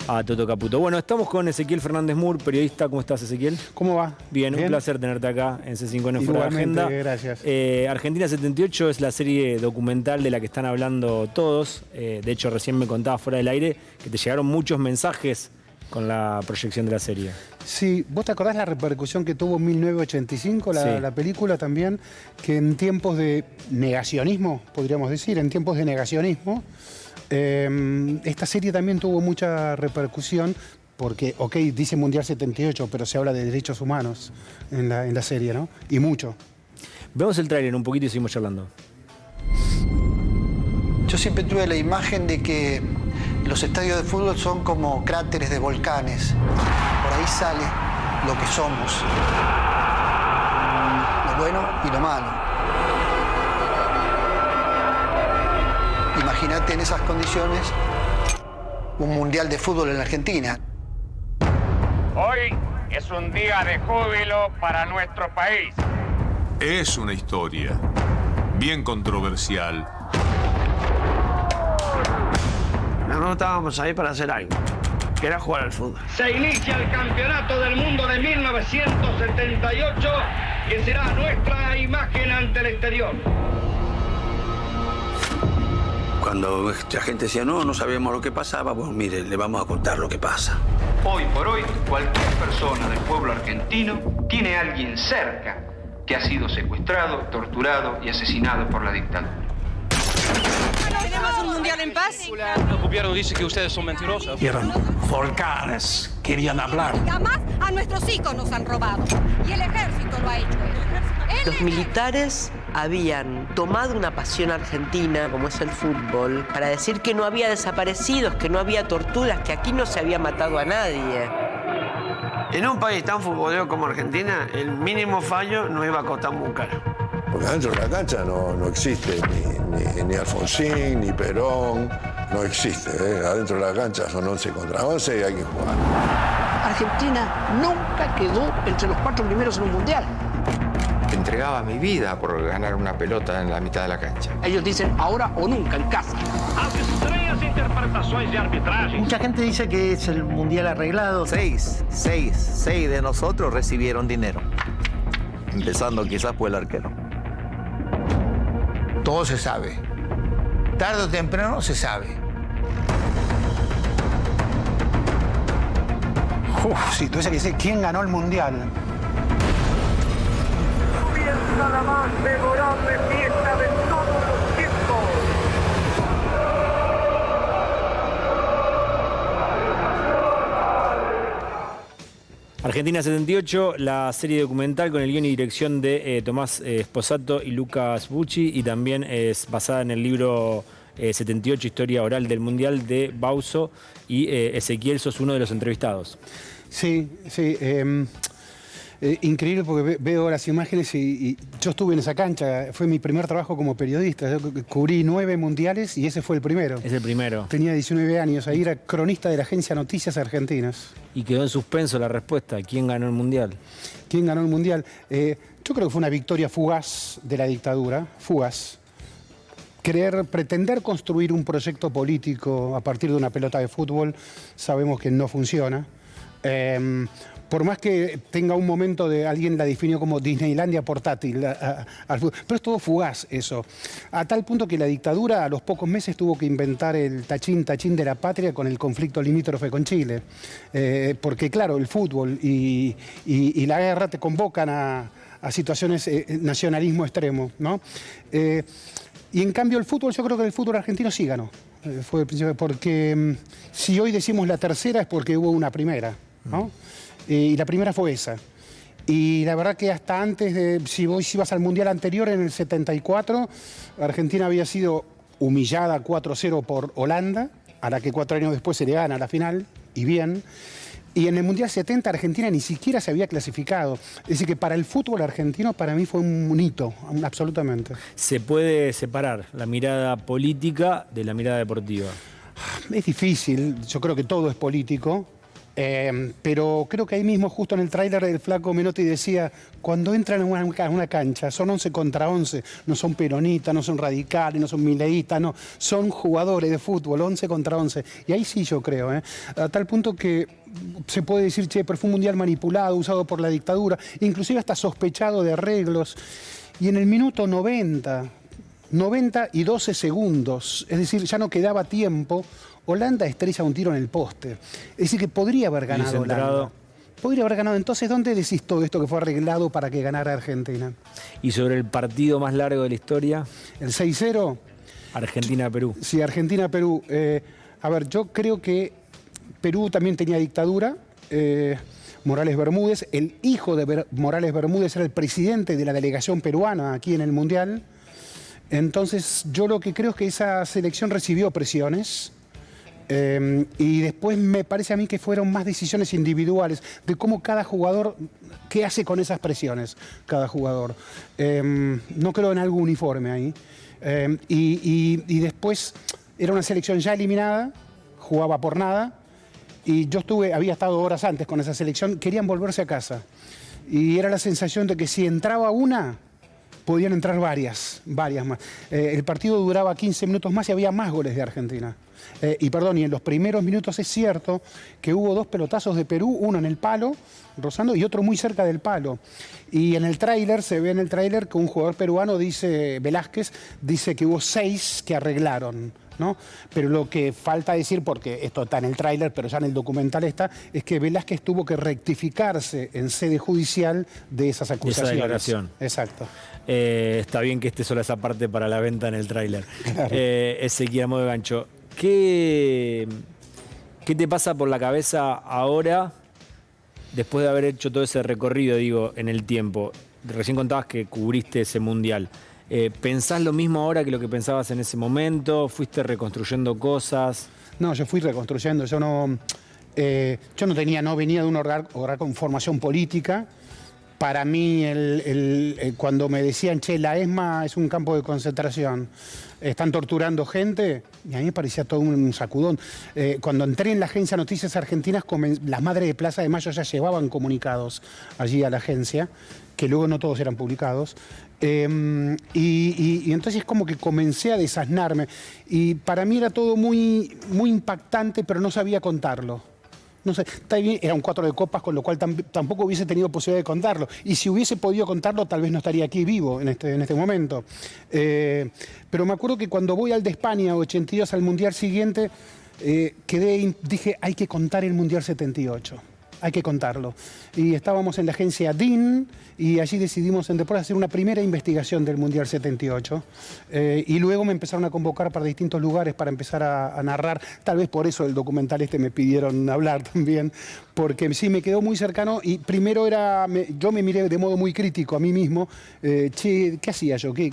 a Toto Caputo. Bueno, estamos con Ezequiel Fernández Mur, periodista. ¿Cómo estás, Ezequiel? ¿Cómo va? Bien, un placer tenerte acá en C5N Fuera de Agenda. Gracias. Argentina 78 es la serie documental de la que están hablando todos. De hecho, recién me contabas fuera del aire que te llegaron muchos mensajes con la proyección de la serie. Sí, ¿vos te acordás la repercusión que tuvo en 1985 la película también? Que en tiempos de negacionismo, podríamos decir, en tiempos de negacionismo, esta serie también tuvo mucha repercusión porque, ok, dice Mundial 78, pero se habla de derechos humanos en la serie, ¿no? Y mucho. Vemos el tráiler un poquito y seguimos charlando. Yo siempre tuve la imagen de que los estadios de fútbol son como cráteres de volcanes. Por ahí sale lo que somos, lo bueno y lo malo. Imagínate en esas condiciones un mundial de fútbol en la Argentina. Hoy es un día de júbilo para nuestro país. Es una historia bien controversial. No estábamos ahí para hacer algo, que era jugar al fútbol. Se inicia el Campeonato del Mundo de 1978, que será nuestra imagen ante el exterior. Cuando la gente decía, no sabíamos lo que pasaba, pues mire, le vamos a contar lo que pasa. Hoy por hoy, cualquier persona del pueblo argentino tiene a alguien cerca que ha sido secuestrado, torturado y asesinado por la dictadura. ¿Tenemos un mundial en paz? El gobierno dice que ustedes son mentirosos. Eran volcanes, querían hablar. Jamás a nuestros hijos nos han robado. Y el ejército lo ha hecho. Los militares habían tomado una pasión argentina, como es el fútbol, para decir que no había desaparecidos, que no había torturas, que aquí no se había matado a nadie. En un país tan futbolero como Argentina, el mínimo fallo no iba a costar muy caro. Porque adentro de la cancha no existe ni Alfonsín, ni Perón, no existe. Adentro de la cancha son 11 contra 11 y hay que jugar. Argentina nunca quedó entre los 4 primeros en un mundial. Entregaba mi vida por ganar una pelota en la mitad de la cancha. Ellos dicen ahora o nunca en casa. As estranhas interpretações de arbitragem. Mucha gente dice que es el mundial arreglado. Seis de nosotros recibieron dinero. Empezando quizás por el arquero. Todo se sabe. Tarde o temprano se sabe. Si tuviese que decir quién ganó el mundial. Comienza la más memorable fiesta de todos los tiempos. Argentina 78, la serie documental con el guión y dirección de Tomás Sposato y Lucas Bucci, y también es basada en el libro 78, Historia Oral del Mundial, de Bauzo, y Ezequiel, sos uno de los entrevistados. Sí. Increíble porque veo las imágenes y yo estuve en esa cancha, fue mi primer trabajo como periodista. Yo cubrí 9 mundiales y ese fue el primero. Es el primero. Tenía 19 años, ahí era cronista de la agencia Noticias Argentinas. Y quedó en suspenso la respuesta, ¿quién ganó el mundial? ¿Quién ganó el mundial? Yo creo que fue una victoria fugaz de la dictadura, fugaz. Pretender construir un proyecto político a partir de una pelota de fútbol, sabemos que no funciona. Por más que tenga un momento de alguien la definió como Disneylandia portátil al fútbol, pero es todo fugaz eso. A tal punto que la dictadura a los pocos meses tuvo que inventar el tachín de la patria con el conflicto limítrofe con Chile. Porque claro, el fútbol y la guerra te convocan a situaciones nacionalismo extremo, ¿no? Y en cambio el fútbol, yo creo que el fútbol argentino sí ganó. Fue el principio, porque si hoy decimos la tercera es porque hubo una primera, ¿no? Y la primera fue esa. Y la verdad que hasta antes de, si vos ibas al mundial anterior, en el 74, Argentina había sido humillada 4-0 por Holanda, a la que 4 años después se le gana la final, y bien. Y en el mundial 70 Argentina ni siquiera se había clasificado. Es decir, que para el fútbol argentino, para mí fue un hito, absolutamente. ¿Se puede separar la mirada política de la mirada deportiva? Es difícil, yo creo que todo es político. Pero creo que ahí mismo, justo en el tráiler, el flaco Menotti decía, cuando entran a una cancha, son 11 contra 11, no son peronistas, no son radicales, no son mileístas, no, son jugadores de fútbol, 11 contra 11. Y ahí sí yo creo, a tal punto que se puede decir, che, pero fue un mundial manipulado, usado por la dictadura, inclusive hasta sospechado de arreglos. Y en el minuto 90 y 12 segundos, es decir, ya no quedaba tiempo, Holanda estrella un tiro en el poste. Es decir, que podría haber ganado Holanda. Podría haber ganado. Entonces, ¿dónde decís todo esto que fue arreglado para que ganara Argentina? ¿Y sobre el partido más largo de la historia? ¿El 6-0? Argentina-Perú. Sí, Argentina-Perú. A ver, yo creo que Perú también tenía dictadura. Morales Bermúdez, el hijo de Morales Bermúdez era el presidente de la delegación peruana aquí en el Mundial. Entonces, yo lo que creo es que esa selección recibió presiones. Y después me parece a mí que fueron más decisiones individuales de cómo cada jugador, qué hace con esas presiones cada jugador. No creo en algo uniforme ahí. Y después era una selección ya eliminada, jugaba por nada, y yo había estado horas antes con esa selección, querían volverse a casa. Y era la sensación de que si entraba una, podían entrar varias más. El partido duraba 15 minutos más y había más goles de Argentina. Y en los primeros minutos es cierto que hubo 2 pelotazos de Perú, uno en el palo, rozando, y otro muy cerca del palo. Y en el tráiler, se ve en el tráiler que un jugador peruano dice, Velázquez, dice que hubo 6 que arreglaron, ¿no? Pero lo que falta decir, porque esto está en el tráiler, pero ya en el documental está, es que Velázquez tuvo que rectificarse en sede judicial de esas acusaciones. Esa declaración. Exacto. Está bien que esté sola esa parte para la venta en el tráiler. Claro. Ezequiel a modo de gancho. ¿Qué te pasa por la cabeza ahora, después de haber hecho todo ese recorrido, digo, en el tiempo? Recién contabas que cubriste ese mundial. ¿Pensás lo mismo ahora que lo que pensabas en ese momento? ¿Fuiste reconstruyendo cosas? No, yo fui reconstruyendo. Yo no venía de un hogar con formación política. Para mí, cuando me decían, che, la ESMA es un campo de concentración, están torturando gente, y a mí me parecía todo un sacudón. Cuando entré en la agencia Noticias Argentinas, las madres de Plaza de Mayo ya llevaban comunicados allí a la agencia, que luego no todos eran publicados. Y entonces como que comencé a desasnarme. Y para mí era todo muy, muy impactante, pero no sabía contarlo. No sé, era un 4 de copas, con lo cual tampoco hubiese tenido posibilidad de contarlo. Y si hubiese podido contarlo, tal vez no estaría aquí vivo en este momento. Pero me acuerdo que cuando voy al de España, 82, al Mundial siguiente, dije, hay que contar el Mundial 78. Hay que contarlo. Y estábamos en la agencia DIN y allí decidimos en Deportes hacer una primera investigación del Mundial 78. Y luego me empezaron a convocar para distintos lugares para empezar a narrar. Tal vez por eso el documental me pidieron hablar también, porque sí me quedó muy cercano. Y primero yo me miré de modo muy crítico a mí mismo. Che, ¿qué hacía yo? ¿Qué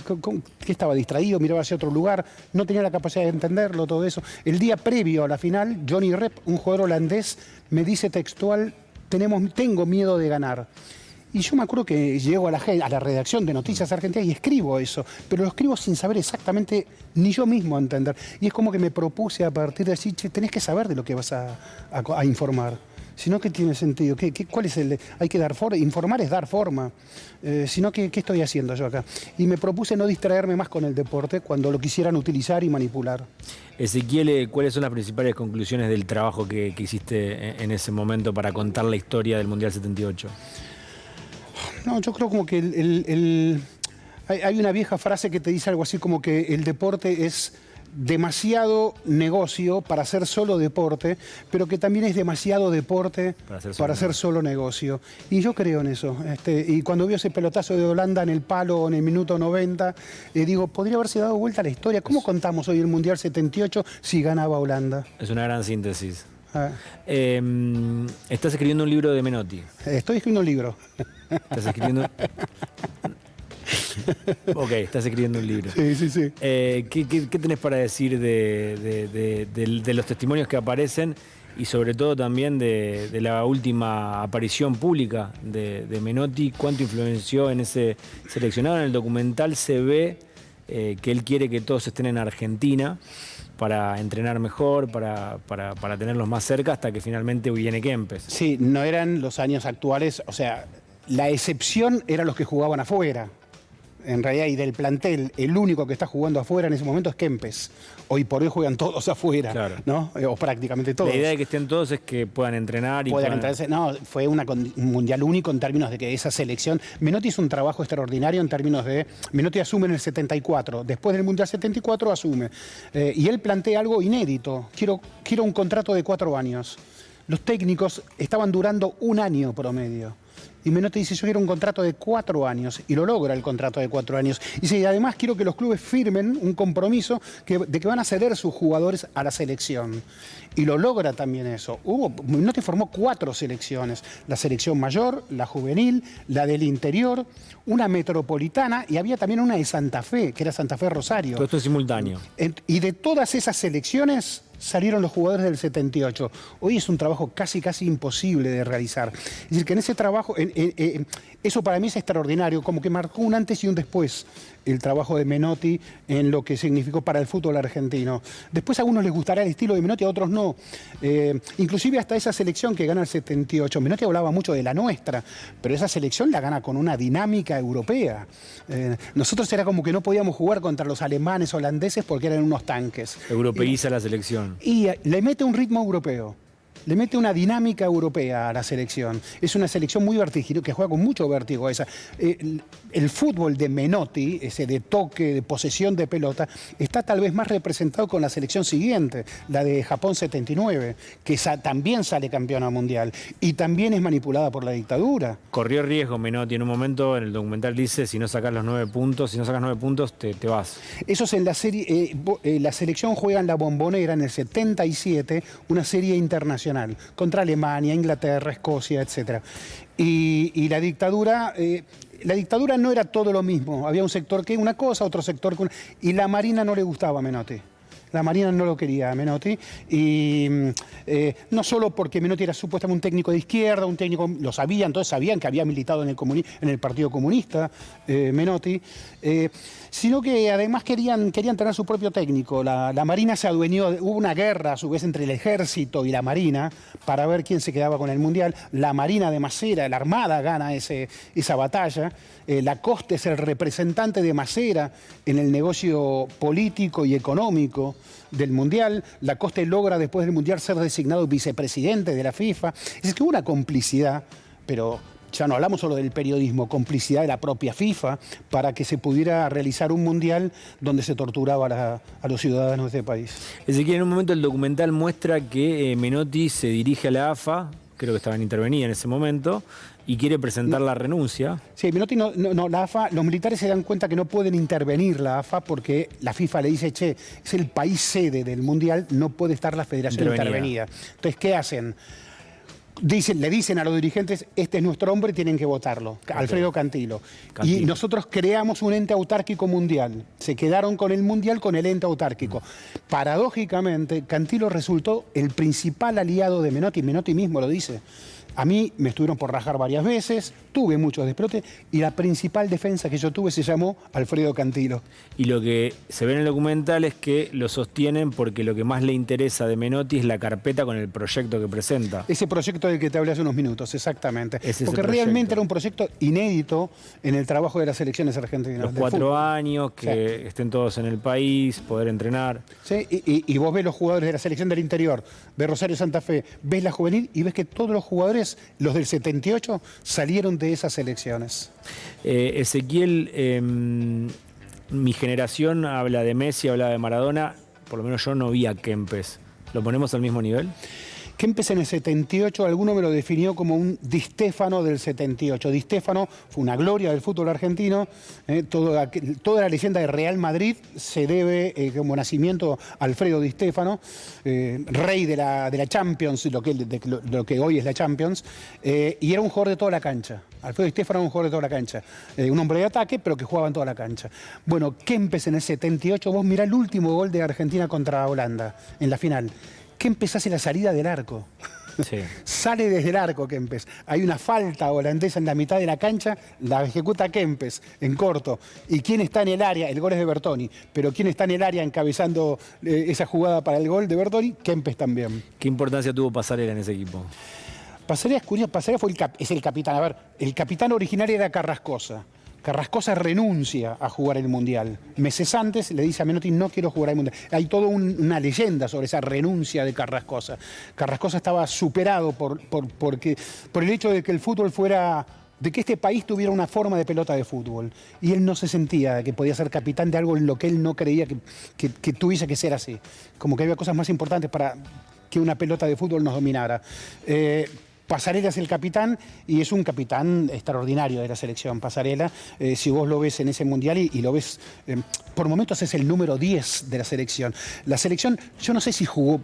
estaba distraído? Miraba hacia otro lugar. No tenía la capacidad de entenderlo, todo eso. El día previo a la final, Johnny Rep, un jugador holandés, me dice textual, tengo miedo de ganar. Y yo me acuerdo que llego a la redacción de Noticias Argentinas y escribo eso, pero lo escribo sin saber exactamente ni yo mismo entender. Y es como que me propuse a partir de allí, che, tenés que saber de lo que vas a informar. Si no, ¿qué tiene sentido? ¿Cuál es hay que dar forma? Informar es dar forma. Si no, ¿qué estoy haciendo yo acá? Y me propuse no distraerme más con el deporte cuando lo quisieran utilizar y manipular. Ezequiel, ¿cuáles son las principales conclusiones del trabajo que hiciste en ese momento para contar la historia del Mundial 78? No, yo creo como que hay una vieja frase que te dice algo así como que el deporte es demasiado negocio para ser solo deporte, pero que también es demasiado deporte para ser solo negocio. Y yo creo en eso. Y cuando veo ese pelotazo de Holanda en el palo en el minuto 90, digo, podría haberse dado vuelta a la historia. ¿Cómo contamos hoy el Mundial 78 si ganaba Holanda? Es una gran síntesis. Estás escribiendo un libro de Menotti. Estoy escribiendo un libro. ¿Estás escribiendo? Ok, estás escribiendo un libro. Sí. ¿Qué tenés para decir de los testimonios que aparecen y sobre todo también de la última aparición pública de Menotti? ¿Cuánto influenció en ese seleccionado? En el documental se ve que él quiere que todos estén en Argentina. para entrenar mejor, para tenerlos más cerca, hasta que finalmente viene Kempes. Sí, no eran los años actuales, o sea, la excepción eran los que jugaban afuera. En realidad, y del plantel, el único que está jugando afuera en ese momento es Kempes. Hoy por hoy juegan todos afuera, claro, ¿no? O prácticamente todos. La idea de que estén todos es que puedan entrenar y puedan entrenarse. No, fue un mundial único en términos de que esa selección... Menotti hizo un trabajo extraordinario en términos de... Menotti asume en el 74, después del Mundial 74 asume. Y él plantea algo inédito. Quiero un contrato de 4 años. Los técnicos estaban durando 1 año promedio. Y Menotti dice, yo quiero un contrato de 4 años, y lo logra el contrato de 4 años. Y dice, además quiero que los clubes firmen un compromiso de que van a ceder sus jugadores a la selección. Y lo logra también eso. Menotti formó 4 selecciones, la selección mayor, la juvenil, la del interior, una metropolitana, y había también una de Santa Fe, que era Santa Fe Rosario. Todo esto es simultáneo. Y de todas esas selecciones salieron los jugadores del 78. Hoy es un trabajo casi imposible de realizar. Es decir, que en ese trabajo, eso para mí es extraordinario, como que marcó un antes y un después el trabajo de Menotti en lo que significó para el fútbol argentino. Después a algunos les gustará el estilo de Menotti, a otros no. Inclusive hasta esa selección que gana el 78. Menotti hablaba mucho de la nuestra, pero esa selección la gana con una dinámica europea. Nosotros era como que no podíamos jugar contra los alemanes, holandeses, porque eran unos tanques. Europeiza la selección. Y le mete un ritmo europeo. Le mete una dinámica europea a la selección. Es una selección muy vertiginosa, que juega con mucho vértigo esa. El fútbol de Menotti, ese de toque, de posesión de pelota, está tal vez más representado con la selección siguiente, la de Japón 79, que también sale campeona mundial y también es manipulada por la dictadura. Corrió riesgo Menotti en un momento, en el documental dice, si no sacas los 9 puntos, te vas. Eso es en la serie, la selección juega en la Bombonera en el 77, una serie internacional contra Alemania, Inglaterra, Escocia, etc. Y la dictadura no era todo lo mismo. Había un sector que una cosa, otro sector que y la Marina no le gustaba a Menotti. La Marina no lo quería a Menotti, y no solo porque Menotti era supuestamente un técnico de izquierda, un técnico, lo sabían, todos sabían que había militado en el Partido Comunista, Menotti, sino que además querían tener su propio técnico. La Marina se adueñó, hubo una guerra a su vez entre el ejército y la Marina para ver quién se quedaba con el Mundial. La Marina de Masera, la Armada gana esa batalla. Lacoste es el representante de Masera en el negocio político y económico del Mundial. Lacoste logra después del Mundial ser designado vicepresidente de la FIFA. Es decir, que hubo una complicidad, pero ya no hablamos solo del periodismo, complicidad de la propia FIFA para que se pudiera realizar un Mundial donde se torturaba a los ciudadanos de este país. Ezequiel, en un momento el documental muestra que Menotti se dirige a la AFA, creo que estaba en intervenida en ese momento, y quiere presentar la renuncia. Sí, Menotti la AFA, los militares se dan cuenta que no pueden intervenir la AFA porque la FIFA le dice, che, es el país sede del Mundial, no puede estar la federación intervenida. Entonces, ¿qué hacen? Le dicen a los dirigentes, este es nuestro hombre, tienen que votarlo, Alfredo Cantilo. Y nosotros creamos un ente autárquico mundial. Se quedaron con el mundial, con el ente autárquico. Paradójicamente, Cantilo resultó el principal aliado de Menotti. Menotti mismo lo dice. A mí me estuvieron por rajar varias veces, tuve muchos despelotes, y la principal defensa que yo tuve se llamó Alfredo Cantilo. Y lo que se ve en el documental es que lo sostienen porque lo que más le interesa de Menotti es la carpeta con el proyecto que presenta. Ese proyecto del que te hablé hace unos minutos, exactamente. Porque realmente era un proyecto inédito en el trabajo de las selecciones argentinas. Los 4 años, que estén todos en el país, poder entrenar. Sí, y vos ves los jugadores de la selección del interior, ves Rosario Santa Fe, ves la juvenil y ves que todos los jugadores, los del 78, salieron de esas selecciones. Ezequiel, mi generación habla de Messi, habla de Maradona, por lo menos yo no vi a Kempes. ¿Lo ponemos al mismo nivel? Kempes en el 78, alguno me lo definió como un Di Stéfano del 78. Di Stéfano fue una gloria del fútbol argentino. Toda la leyenda de Real Madrid se debe como nacimiento a Alfredo Di Stéfano, rey de la Champions, lo que hoy es la Champions, y era un jugador de toda la cancha. Alfredo Di Stéfano era un jugador de toda la cancha. Un hombre de ataque, pero que jugaba en toda la cancha. Bueno, Kempes en el 78, vos mirá el último gol de Argentina contra Holanda, en la final. Kempes hace la salida del arco. Sí. Sale desde el arco Kempes. Hay una falta holandesa en la mitad de la cancha, la ejecuta Kempes en corto. ¿Y quién está en el área? El gol es de Bertoni. Pero ¿quién está en el área encabezando esa jugada para el gol de Bertoni? Kempes también. ¿Qué importancia tuvo Pasarela en ese equipo? Pasarela es curioso, Pasarela es el capitán. A ver, el capitán originario era Carrascosa. Carrascosa renuncia a jugar el Mundial. Meses antes le dice a Menotti, no quiero jugar el Mundial. Hay toda una leyenda sobre esa renuncia de Carrascosa. Carrascosa estaba superado por el hecho de que el fútbol fuera... de que este país tuviera una forma de pelota de fútbol. Y él no se sentía que podía ser capitán de algo en lo que él no creía que tuviese que ser así. Como que había cosas más importantes para que una pelota de fútbol nos dominara. Pasarela es el capitán y es un capitán extraordinario de la selección. Pasarela, si vos lo ves en ese Mundial y lo ves, por momentos es el número 10 de la selección. La selección, yo no sé si jugó,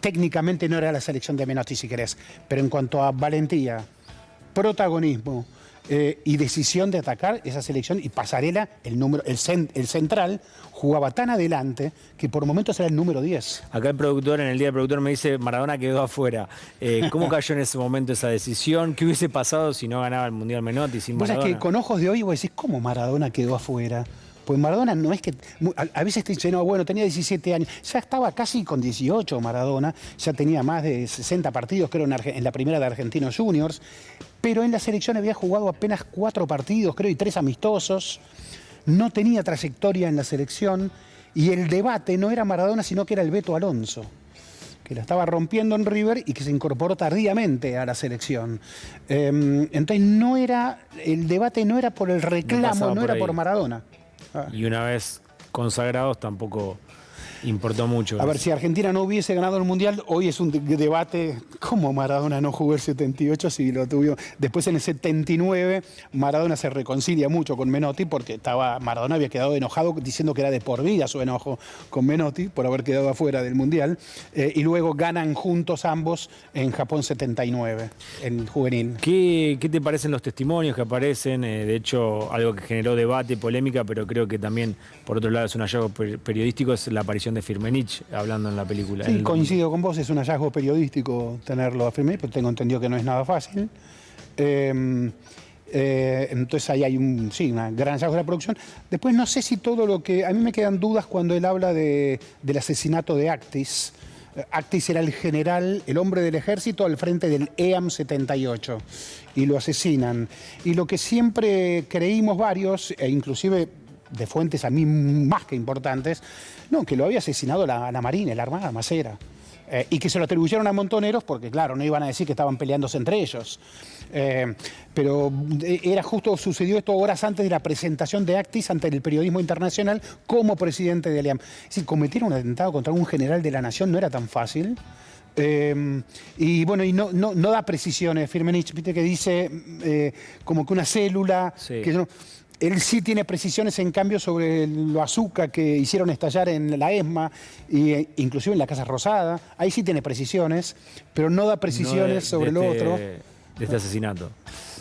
técnicamente no era la selección de Menotti si querés, pero en cuanto a valentía, protagonismo y decisión de atacar esa selección, y Pasarela, el central, jugaba tan adelante que por momentos era el número 10. Acá el productor, en el día del productor, me dice Maradona quedó afuera. ¿Cómo cayó en ese momento esa decisión? ¿Qué hubiese pasado si no ganaba el Mundial Menotti sin Maradona? Vos sabés que con ojos de hoy vos decís, ¿cómo Maradona quedó afuera? Pues Maradona no es que... A veces te dicen, no, bueno, tenía 17 años. Ya estaba casi con 18 Maradona. Ya tenía más de 60 partidos, creo, en la primera de Argentinos Juniors. Pero en la selección había jugado apenas 4 partidos, creo, y 3 amistosos. No tenía trayectoria en la selección. Y el debate no era Maradona, sino que era el Beto Alonso, que la estaba rompiendo en River y que se incorporó tardíamente a la selección. Entonces el debate no era por el reclamo, no era por Maradona. Y una vez consagrados tampoco importó mucho. A ver, si Argentina no hubiese ganado el Mundial, hoy es un debate, ¿cómo Maradona no jugó el 78 si lo tuvimos? Después en el 79, Maradona se reconcilia mucho con Menotti porque Maradona había quedado enojado diciendo que era de por vida su enojo con Menotti por haber quedado afuera del Mundial. Y luego ganan juntos ambos en Japón 79, en juvenil. ¿Qué te parecen los testimonios que aparecen? De hecho, algo que generó debate, polémica, pero creo que también, por otro lado, es un hallazgo periodístico, es la aparición de Firmenich hablando en la película. Sí, coincido con vos, es un hallazgo periodístico tenerlo a Firmenich, pero tengo entendido que no es nada fácil. Entonces ahí hay un gran hallazgo de la producción. Después no sé si todo lo que... A mí me quedan dudas cuando él habla del asesinato de Actis. Actis era el general, el hombre del ejército al frente del EAM 78 y lo asesinan. Y lo que siempre creímos varios, e inclusive de fuentes a mí más que importantes, no, que lo había asesinado la Marina, la Armada Macera. Y que se lo atribuyeron a Montoneros porque, claro, no iban a decir que estaban peleándose entre ellos. Pero sucedió esto horas antes de la presentación de Actis ante el periodismo internacional como presidente de EAM. Es decir, cometer un atentado contra un general de la nación no era tan fácil. Y bueno, y no da precisiones. Firmenich, viste que dice como que una célula... Sí. Él sí tiene precisiones, en cambio, sobre lo azúcar que hicieron estallar en la ESMA e inclusive en la Casa Rosada. Ahí sí tiene precisiones, pero no da precisiones sobre lo otro. De este asesinato.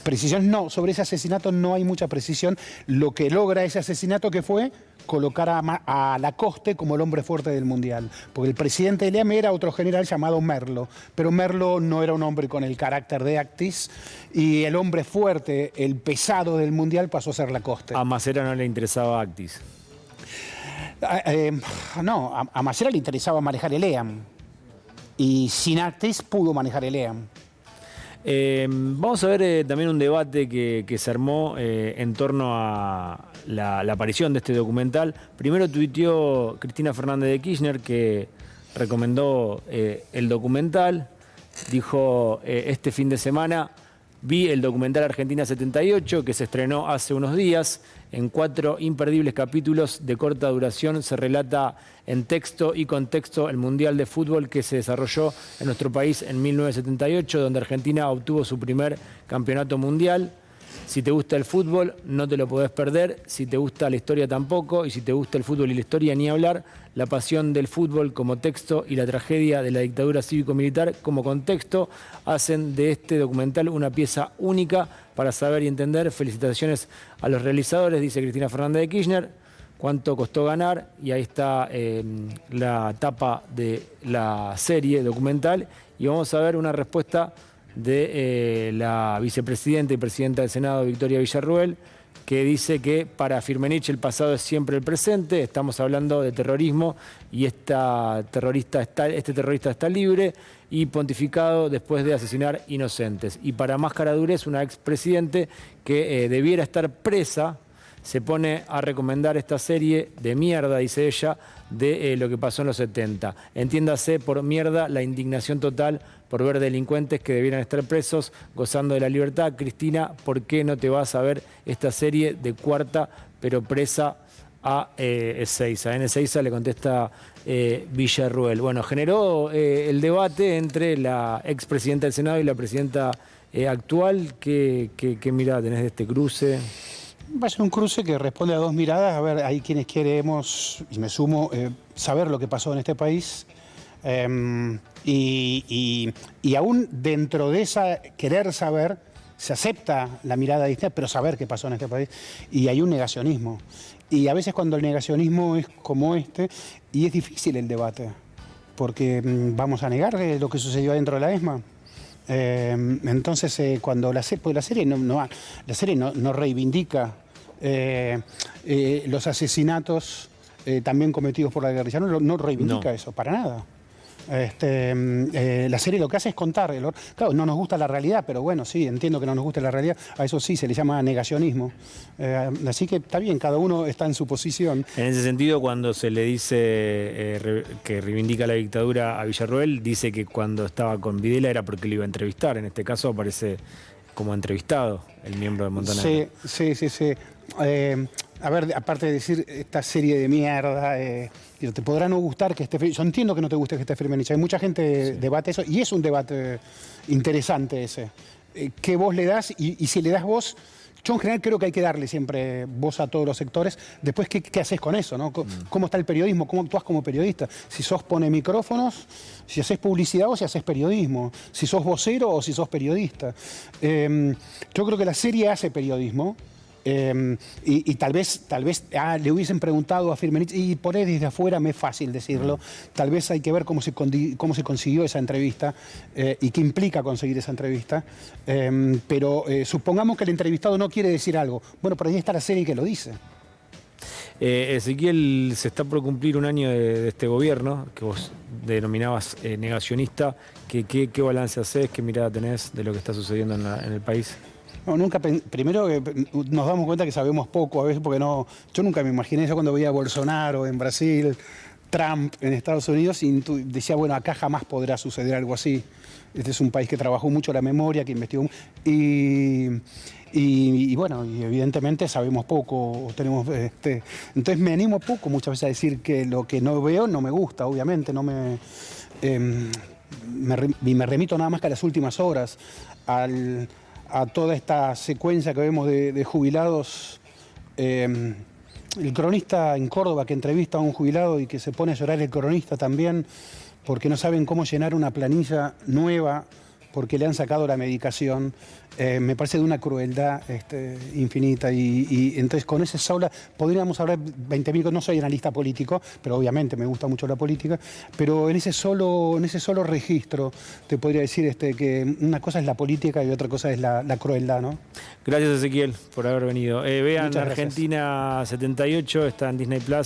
Precisión no, sobre ese asesinato no hay mucha precisión. Lo que logra ese asesinato que fue colocar a Lacoste como el hombre fuerte del Mundial. Porque el presidente de EAM era otro general llamado Merlo, pero Merlo no era un hombre con el carácter de Actis y el hombre fuerte, el pesado del Mundial pasó a ser Lacoste. A Macera no le interesaba Actis. No, a Macera le interesaba manejar el EAM y sin Actis pudo manejar el EAM. Vamos a ver también un debate que se armó en torno a la aparición de este documental. Primero tuiteó Cristina Fernández de Kirchner, que recomendó el documental. Dijo, este fin de semana vi el documental Argentina 78, que se estrenó hace unos días. En 4 imperdibles capítulos de corta duración se relata en texto y contexto el Mundial de Fútbol que se desarrolló en nuestro país en 1978, donde Argentina obtuvo su primer campeonato mundial. Si te gusta el fútbol, no te lo podés perder. Si te gusta la historia, tampoco. Y si te gusta el fútbol y la historia, ni hablar. La pasión del fútbol como texto y la tragedia de la dictadura cívico-militar como contexto hacen de este documental una pieza única para saber y entender. Felicitaciones a los realizadores, dice Cristina Fernández de Kirchner. cuánto costó ganar, y ahí está la tapa de la serie documental, y vamos a ver una respuesta de la vicepresidenta y presidenta del Senado, Victoria Villarruel, que dice que para Firmenich el pasado es siempre el presente. Estamos hablando de terrorismo y este terrorista está libre y pontificado después de asesinar inocentes. Y para más caradurez, una expresidente que debiera estar presa se pone a recomendar esta serie de mierda, dice ella, de lo que pasó en los 70. Entiéndase por mierda la indignación total por ver delincuentes que debieran estar presos gozando de la libertad. Cristina, ¿por qué no te vas a ver esta serie de Cuarta pero presa a Ezeiza? En Ezeiza le contesta Villarruel. Bueno, generó el debate entre la expresidenta del Senado y la presidenta actual. ¿Qué mirada tenés de este cruce? Va a ser un cruce que responde a dos miradas. A ver, hay quienes queremos, y me sumo, saber lo que pasó en este país. Y aún dentro de esa querer saber, se acepta la mirada distinta, pero saber qué pasó en este país. Y hay un negacionismo. Y a veces cuando el negacionismo es como este, y es difícil el debate, porque vamos a negar lo que sucedió adentro de la ESMA. Entonces, cuando la serie no reivindica los asesinatos también cometidos por la guerrilla, no reivindica eso, para nada. La serie lo que hace es contar. Claro, no nos gusta la realidad, pero bueno, sí, entiendo que no nos guste la realidad. A eso sí se le llama negacionismo. Así que está bien, cada uno está en su posición. En ese sentido, cuando se le dice que reivindica la dictadura a Villarruel, dice que cuando estaba con Videla era porque lo iba a entrevistar. En este caso aparece como entrevistado el miembro de Montoneros. Sí. A ver, aparte de decir esta serie de mierda, te podrá no gustar que esté... Yo entiendo que no te guste que esté Firmenich. Hay mucha gente que debate eso, y es un debate interesante ese. ¿Qué voz le das? Y si le das voz... Yo en general creo que hay que darle siempre voz a todos los sectores. Después, ¿qué haces con eso, no? ¿Cómo está el periodismo? ¿Cómo actúas como periodista? Si sos pone micrófonos, si haces publicidad o si haces periodismo. Si sos vocero o si sos periodista. Yo creo que la serie hace periodismo. Y tal vez le hubiesen preguntado a Firmenich, y por ahí desde afuera me es fácil decirlo, tal vez hay que ver cómo se consiguió esa entrevista y qué implica conseguir esa entrevista, pero supongamos que el entrevistado no quiere decir algo. Bueno, por ahí está la serie que lo dice. Ezequiel, se está por cumplir un año de este gobierno, que vos denominabas negacionista. ¿Qué balance hacés, qué mirada tenés de lo que está sucediendo en el país? No, primero nos damos cuenta que sabemos poco a veces, porque yo nunca me imaginé eso cuando veía a Bolsonaro en Brasil, Trump en Estados Unidos, y decía, bueno, acá jamás podrá suceder algo así. Este es un país que trabajó mucho la memoria, que investigó, y bueno, y evidentemente sabemos poco, entonces me animo poco muchas veces a decir que lo que no veo no me gusta, obviamente, me remito nada más que a las últimas horas, a toda esta secuencia que vemos de jubilados. El cronista en Córdoba que entrevista a un jubilado y que se pone a llorar, el cronista también, porque no saben cómo llenar una planilla nueva porque le han sacado la medicación. Me parece de una crueldad infinita, y entonces con ese sola podríamos hablar 20.000 cosas. No soy analista político, pero obviamente me gusta mucho la política, pero en ese solo registro te podría decir que una cosa es la política y otra cosa es la crueldad, ¿no? Gracias, Ezequiel, por haber venido. Vean Argentina 78, está en Disney Plus.